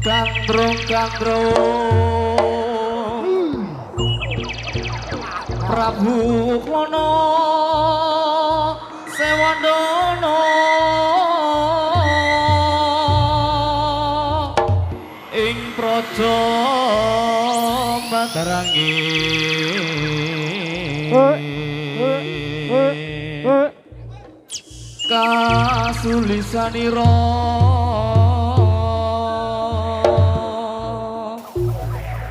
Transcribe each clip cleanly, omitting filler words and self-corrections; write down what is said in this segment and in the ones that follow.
Gandrung Prabu Klono Sewandana ing praja Matarangi kasulisanira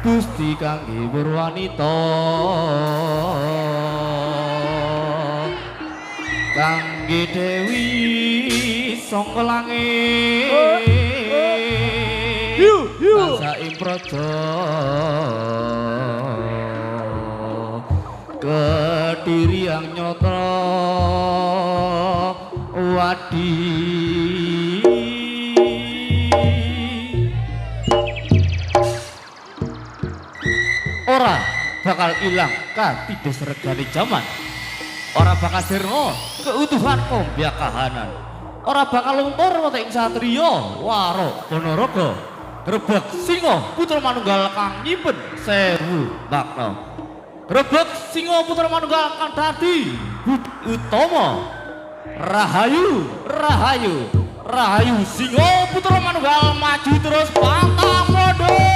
Gusti kangge purwanita kangge Dewi saka langit tansah ing praja Kediri yang nyata wadi ora bakal ilang katidas regane jaman ora bakal sirna keutuhan kombya kahanan ora bakal luntur wonten ing satriya waro Ponorogo Grebeg Singa putra manunggal kang nyimpen 1000 makna Grebeg Singa putra manunggal kang dadi utama Rahayu Rahayu Rahayu Singa putra manunggal maju terus pantang mundur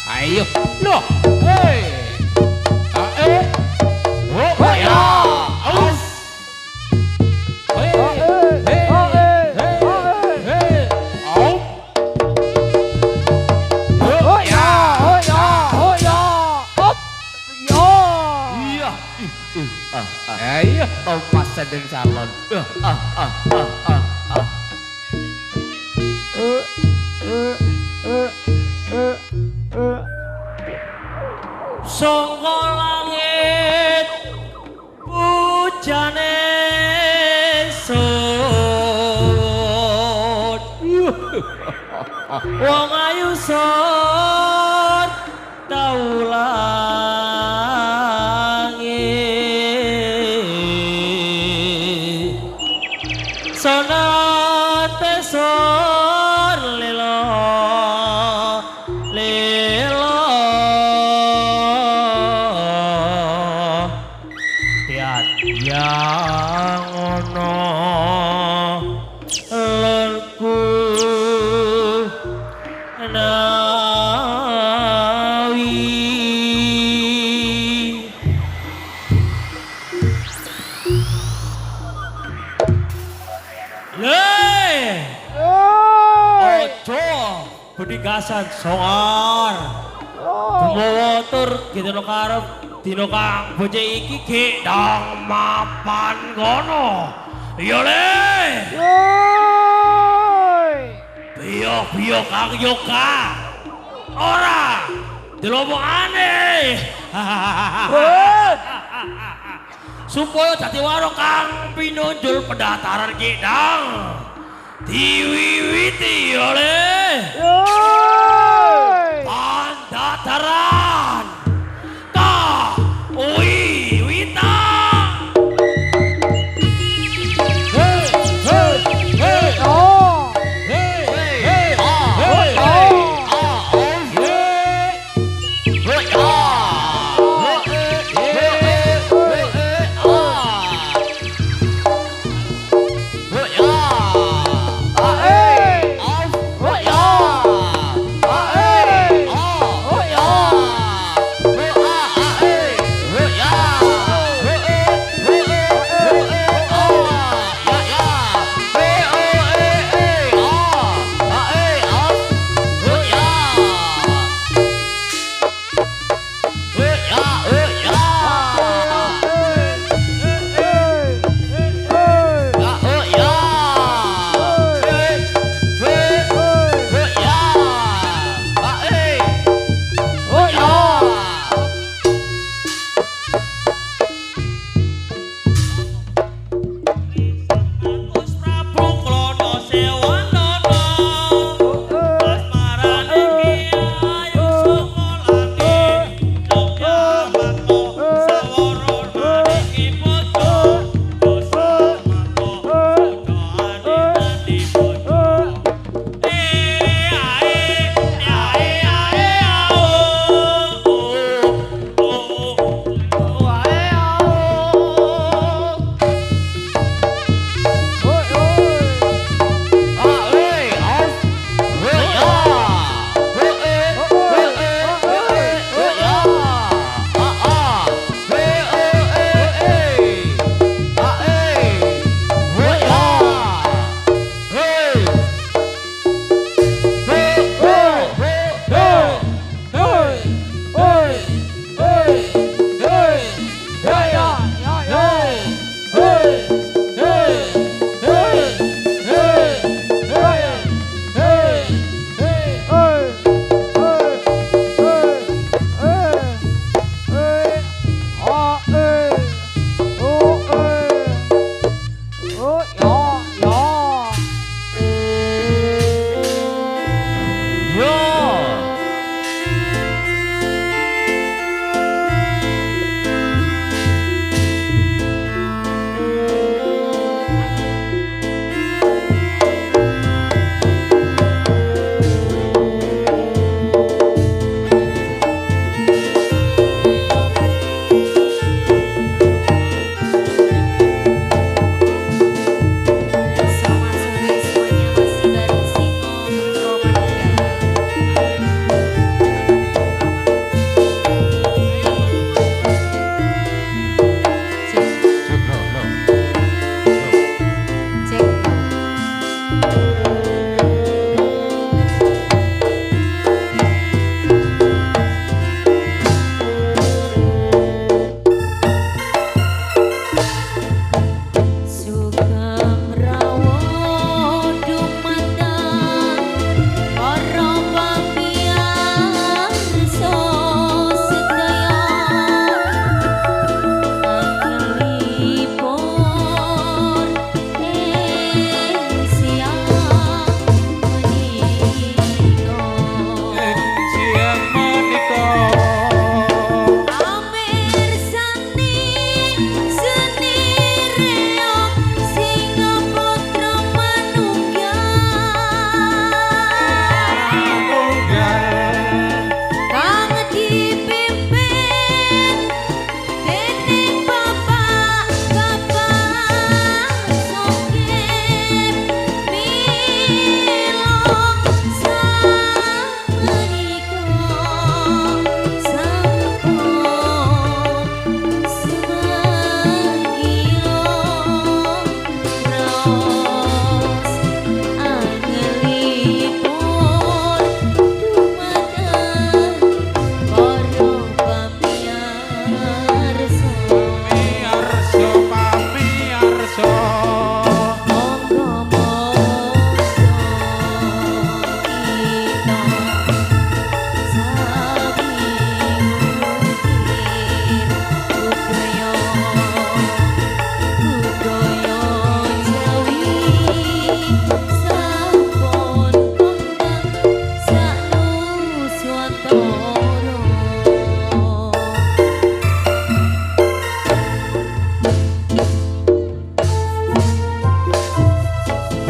Ayo, loh, hei, oh ya, aus, hei, au, oh ya, op, yo, iya, ayo, Thomas Sending Salon. Sangka langit ujane sun wong ayu son taulangi sonate son lilo lilo tian yang ono lenku nawi le ojo bedigasan songar Gumawa tur gitu lo karep dino kang bocah iki gedang mapan kono iya le biyo kang yoga ora dilomongane supaya dadi waro kang pinunjul pendaftaran gedang diwiwiti oleh pendaftaran ka wiwita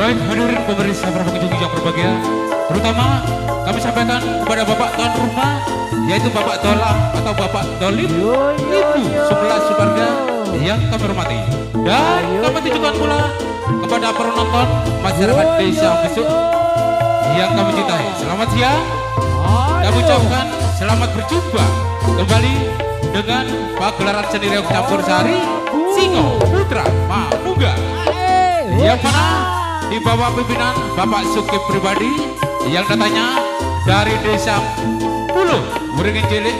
Baik hadirin pemirsa para pengunjung yang berbahagia, terutama kami sampaikan kepada Bapak tuan rumah, yaitu Bapak Dola atau Bapak Dolip, Ibu Sumelas Suparga yang kami hormati. Dan kami tujukan pula kepada penonton masyarakat desa besok yang kami cintai. Selamat siang. Kami ucapkan selamat berjumpa kembali dengan pagelaran seni reok campur sari Singo Putra Manunggal, yang mana di bawah pimpinan Bapak Sukip pribadi yang datanya dari desa Pulau Wuringin Cilik,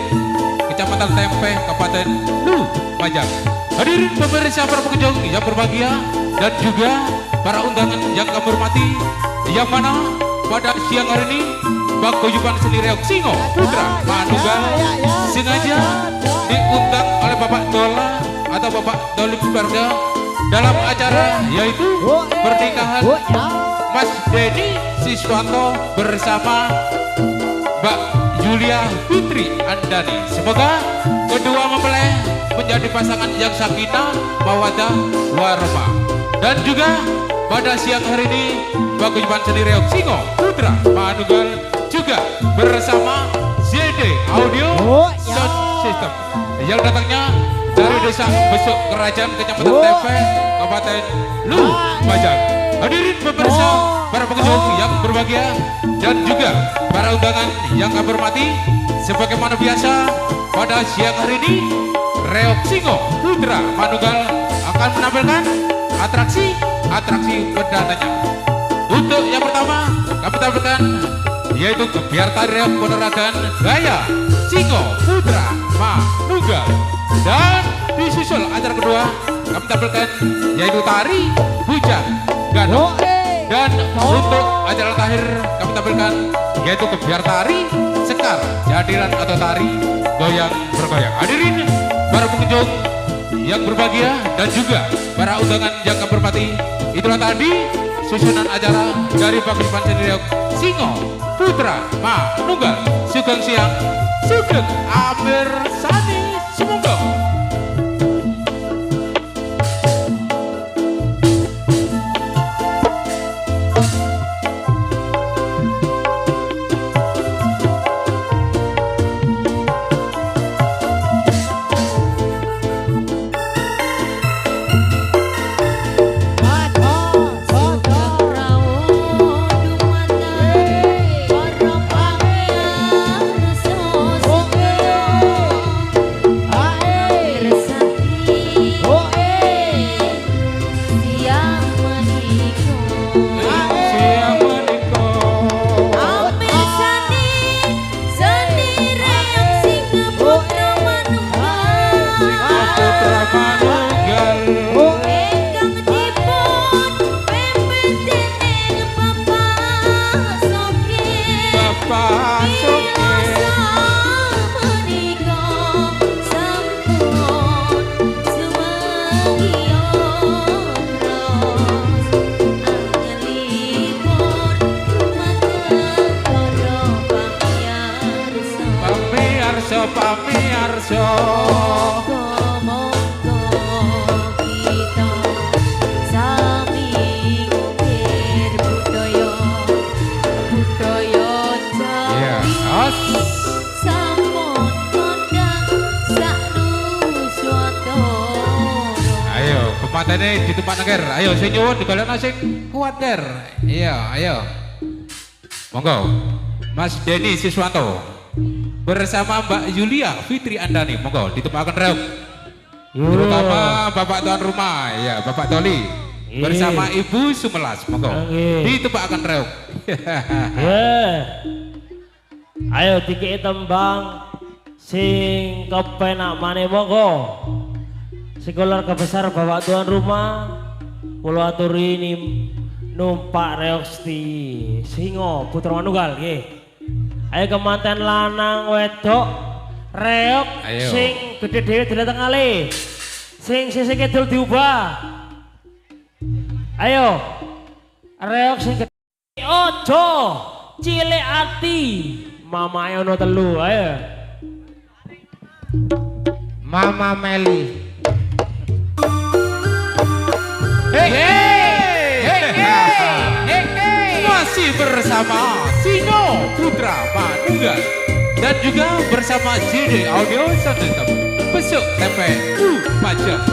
Kecamatan Tempe, Kabupaten Lumajang. Hadirin pemirsa para pengunjung yang berbahagia dan juga para undangan yang kami hormati, yang mana pada siang hari ini paguyuban seni reok Singo Putra Manunggal sengaja diundang oleh Bapak Dola atau Bapak Dolip Suparga dalam acara yaitu pernikahan Mas Denny Siswanto bersama Mbak Julia Fitri Andani. Semoga kedua mempelai menjadi pasangan yang sakinah, mawaddah, warahmah. Dan juga pada siang hari ini paguyuban seni reok Singo Putra Manunggal juga bersama ZD Audio Sound System yang datangnya dari desa Besuk Kerajaan Kecamatan Tempe, Kabupaten Lumajang. Hadirin pemirsa para pengunjung yang berbahagia dan juga para undangan yang kami hormati, sebagaimana biasa pada siang hari ini reok Singo Putra Manunggal akan menampilkan atraksi perdananya. Untuk yang pertama kami tampilkan yaitu kebiar tari reok peneragan gaya Singo Putra Manunggal, dan disusul acara kedua kami tampilkan yaitu tari Bujang Gadong, dan untuk acara terakhir kami tampilkan yaitu kebiar tari Sekar Jadilan atau tari goyang bergoyang. Hadirin para pengunjung yang berbahagia dan juga para undangan yang kami hormati, itulah tadi susunan acara dari paguyuban seni reok Singo Putra Manunggal. Sugeng siang, sugeng Amir Sani Sumunggo. Pamirsa matene ditumpah nger. Ayo sing nyuwun digolekno sing kuat nger. Iya, ayo. Monggo. Mas Denny Siswanto bersama Mbak Julia Fitri Andani, monggo ditumpahaken reok. Terutama Bapak tuan rumah, ya Bapak Doli bersama Ibu Sumelas, monggo ditumpahaken reok. Ayo dikei tembang sing kepenak maneh monggo. Sekolah besar Bapak tuan rumah, pulau aturi ini numpak reoksti Singo Putra Manunggal, nggih. Ayo kemanten lanang wedok reok sing gede dhewe dilateng alih, sing sisih kidul diubah. Ayo reok sing gede ojo cilik ati, mamae ono telu. Ayo Mama Meli. Hey, hey, hey, hey. masih bersama Sino Putra Manunggal dan juga bersama JD Audio Sound System Besuk TPU Pajak.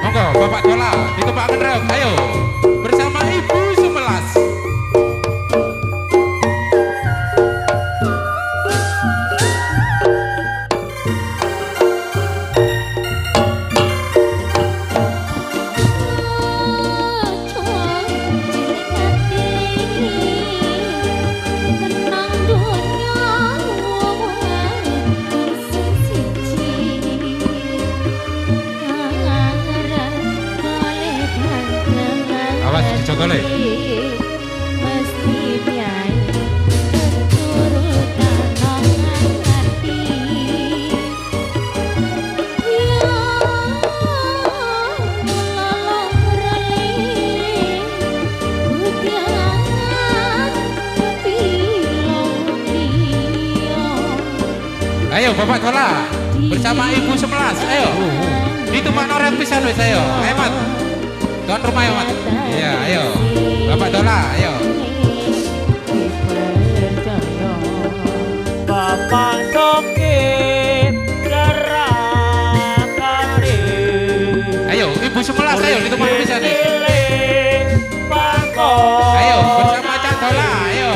Monggo Bapak Dola ditebakkan reog, ayo bersama Ibu Sumelas. Awas dijogol e. Mesti biaya keturutan hati. Ya lalong relih udian pilong dia. Ayo Bapak Dola bersama Ibu Semelas, ayo ditumpah norek pisan wis, ayo hemat tuan rumah hemat. Iya ayo Bapak Dola, ayo Bapak Sokip gerakane. ayo Ibu Semelas, ayo ditumpah pisan nih. Pangko. Ayo bersama Cak Dola, ayo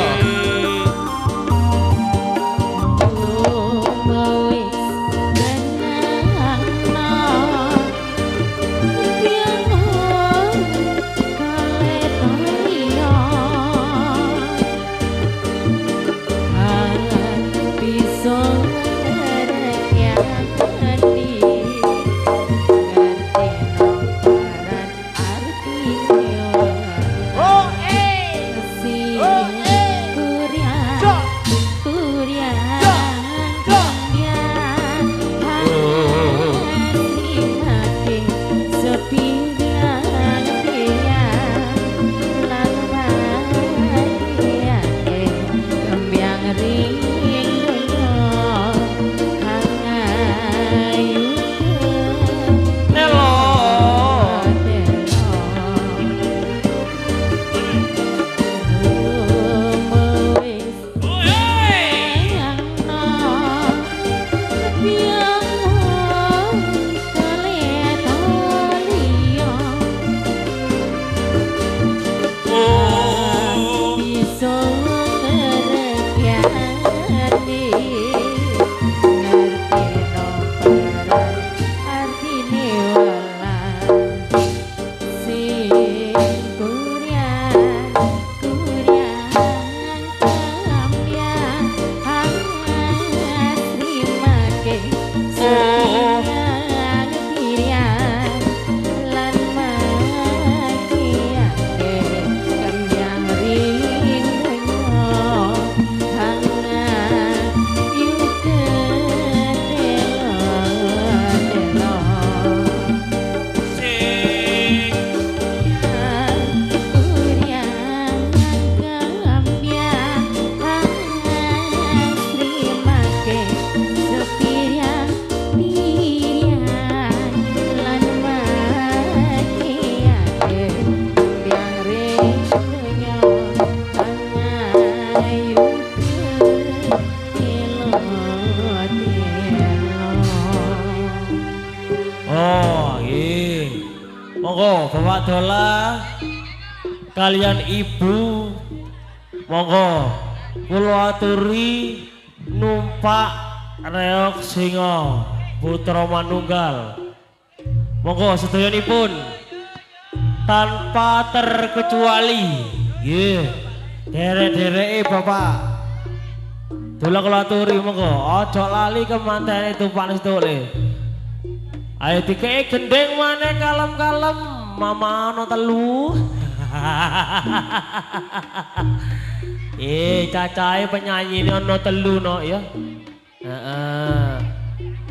Monggo Bapak Dola kalian Ibu monggo kula aturi numpak reog singa putra manunggal. Monggo sedayanipun tanpa terkecuali nggih derek-dereke Bapak Dola kula aturi monggo aja lali kemantene tumpak sedole. Ayo dikei gendeng maneh kalem-kalem mama ana telu. Cacahe penyanyi ini ana telu no ya.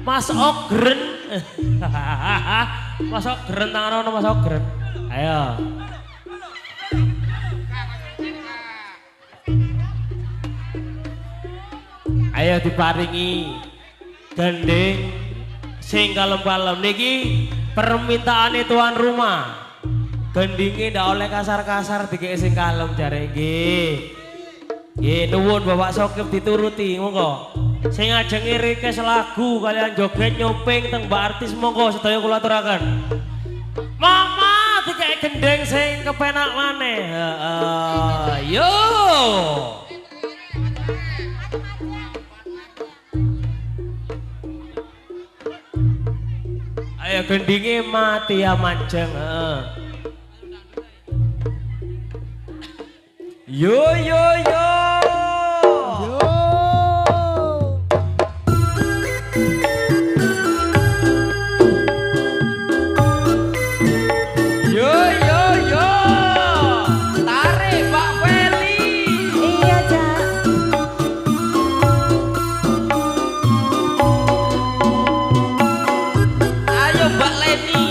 Mas Ogren. Mas Ogren tangan ana Mas Ogren. Ayo. Ayo diparingi gending sing kalem-kalem niki permintaane tuan rumah. Gendinge ndak oleh kasar-kasar dikek sing kalem jare nggih. Nggih nuwun Bapak Sokip dituruti monggo. Sing ajengi request lagu kalian joget nyopeng teng mbak artis monggo sedaya kula aturaken. Mama dikek gending sing kepenak maneh. Heeh. Yo. Ayo gendinge mati ya manjeng. Yo yo yo. Yo yo yo. Tarik Pak Feli. Iya, Cak. Ayo Mbak Leni.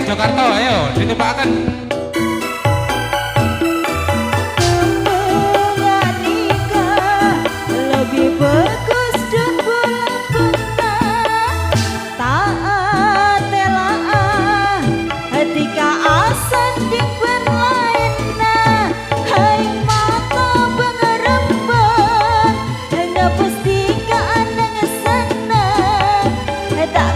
Jakarta, ayo ditembakkan. Lebih bagus dan bulan tak telah ketika asan di berlaina hai mata pengerembang nggak pasti ke anang senang tak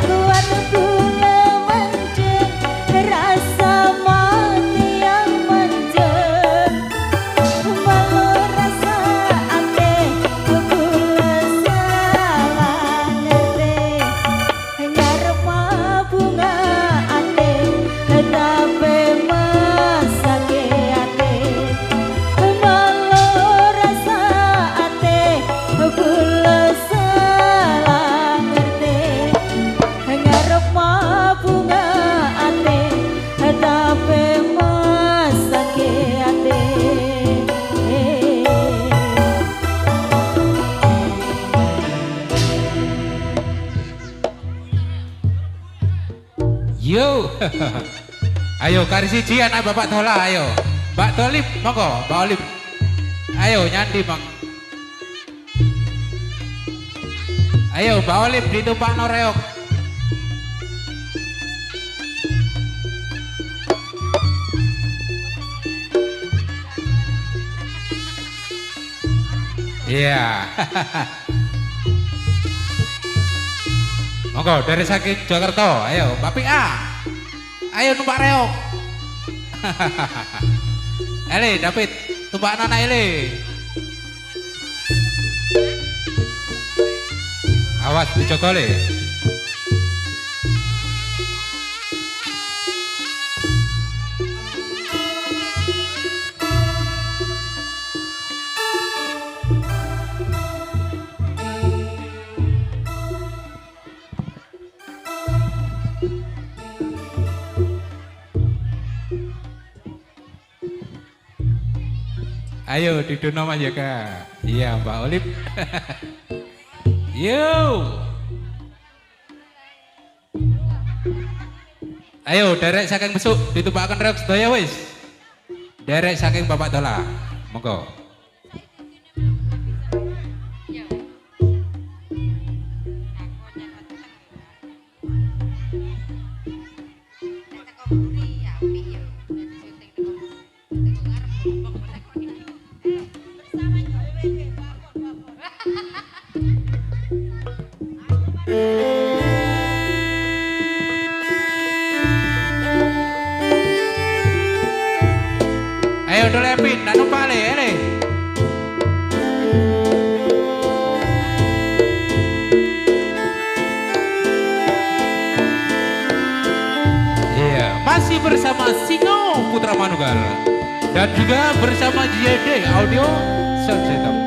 Yo. Ayo kari siji anak Bapak Tola ayo. Mbak Tolip monggo, Mbak Olip. Ayo nyandi Bang. Ayo Mbak Olip ditumpakno reok. Iya. Monggo dari saking Jakarta, ayo Mbak Pia. Ayo numpak reok. Ele David, tumpak anak ele. Awas dijogo le. Ayo didono Mas Yoga. Iya Mbak Olip. Yo. Ayo derek saking besuk ditumpakan reok sedaya wis. Derek saking Bapak Tola. Monggo. Ayo dolepin, nak numpak le, ele. Iya, masih bersama Singo Putra Manunggal dan juga bersama JD Audio Sound System.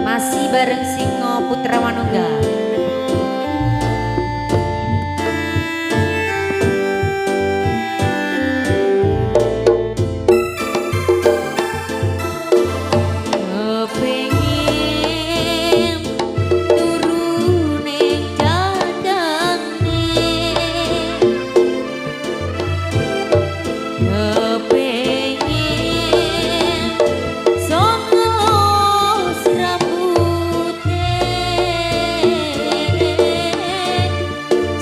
Masih bareng Singo Putra Manunggal. Kepengin turu ning dadane, kepengin songelos rambute,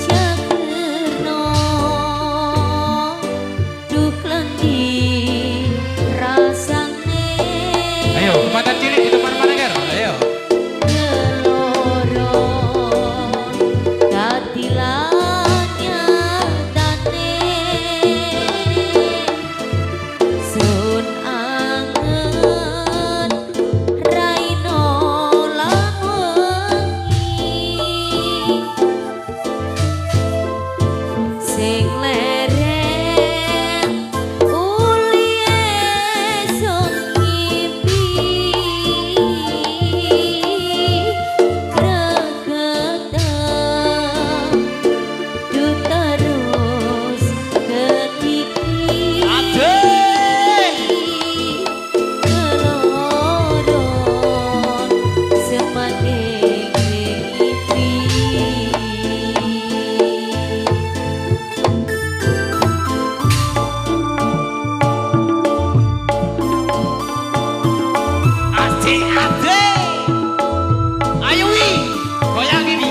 jagerno duh klendi rasane. Ayo, kematan cilik di depan Maneker. Ayo. Keloro katilannya tane, sun angen raino lan wengi, sing leren ulie sun ngipi, gregeteng du terus ketiki. Keloron semakin ngipi. Ayo wi, goyang ini.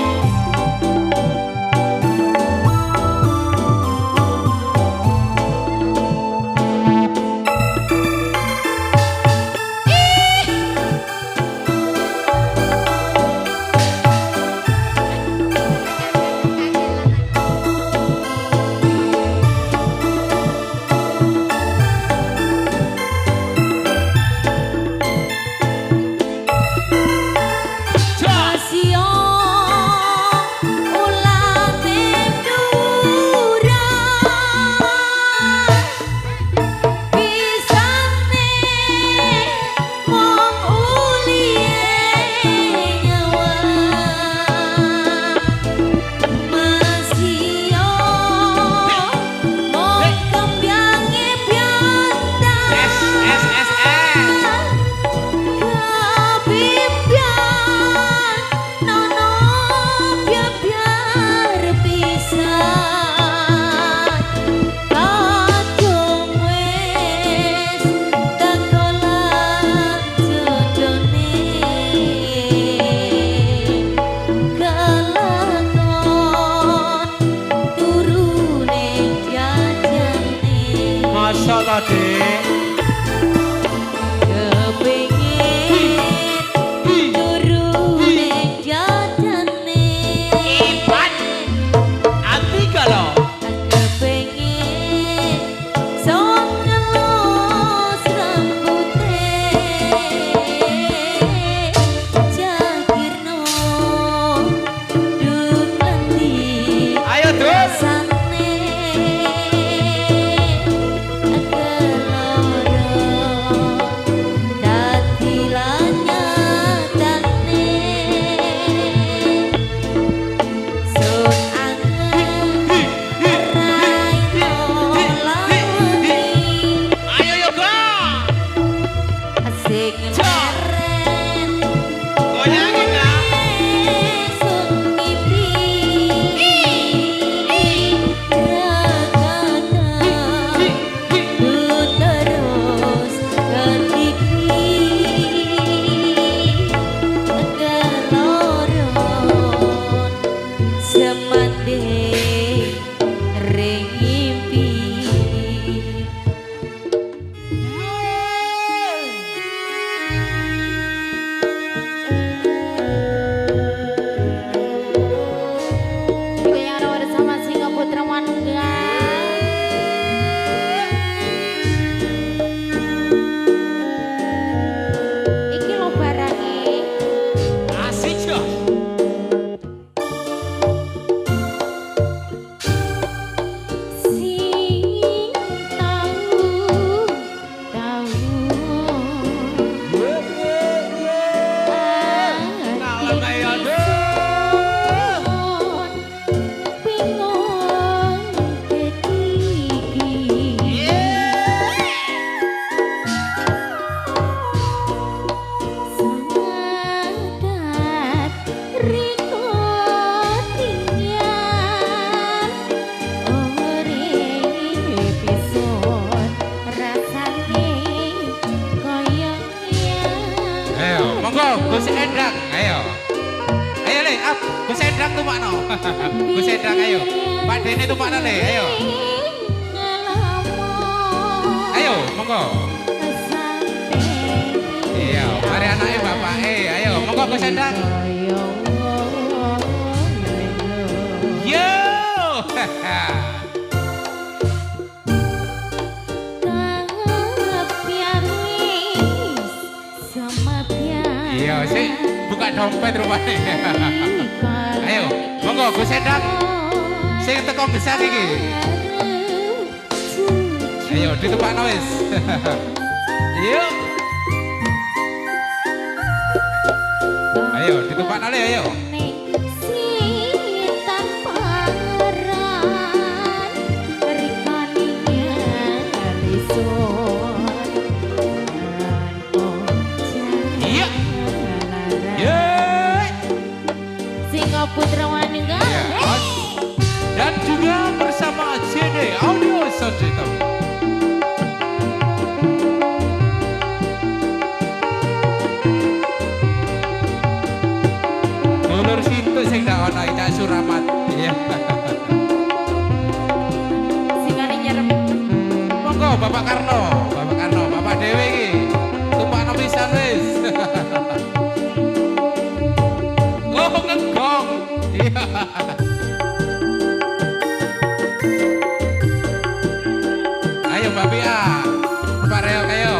lo, Dik. Kepingin turu ning jatane. Ati kalau Kepingin sok ngelus rambute. Jakirno duk lendi ayo Dul. rasane. Ayo yoga. Goyangin lah. Ring impi. Juga yang ada bersama Singa Putra Mangga. Iki lo barangi. Asik ya. Sing tahu Kalau kayak bingung ketiki. Sangat riko tinggal ring episode rasane koyo Ayo, monggo Gus Endang, ayo. Ayo le, up, Gus Endang tuh Pak No. Gus Endang ayo. Pak Dene tuh Pak No le, ayo. Ayo, monggo. Iya, mari anaknya Bapak ayo, monggo Gus Endang. Yo. Iya, sih buka dompet rupanya. Ayo, monggo Gus Endang. Sing teko besar iki. Ayo, ditupakno wis. Yuk. Ayo, ditupakno le ayo. Iya. Yeay. Singa Putra Wanunggal. Ya, dan juga bersama CD Audio Sound System. Mulur situ sing ndak ono Ida Suramat. Iya. Singane nyerep. Monggo Bapak Karno, Bapak Dewi iki. Tumpakno pisan wis. Oh, ngegong. Iya. Ayo Mbak Pia, Pak Reo ayo.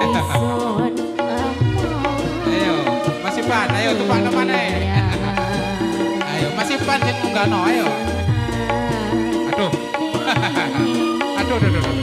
Sun Ayo, masih pan, ayo tumpang teman Ayo, masih pan sing munggah no, ayo. Aduh. Aduh, aduh, aduh.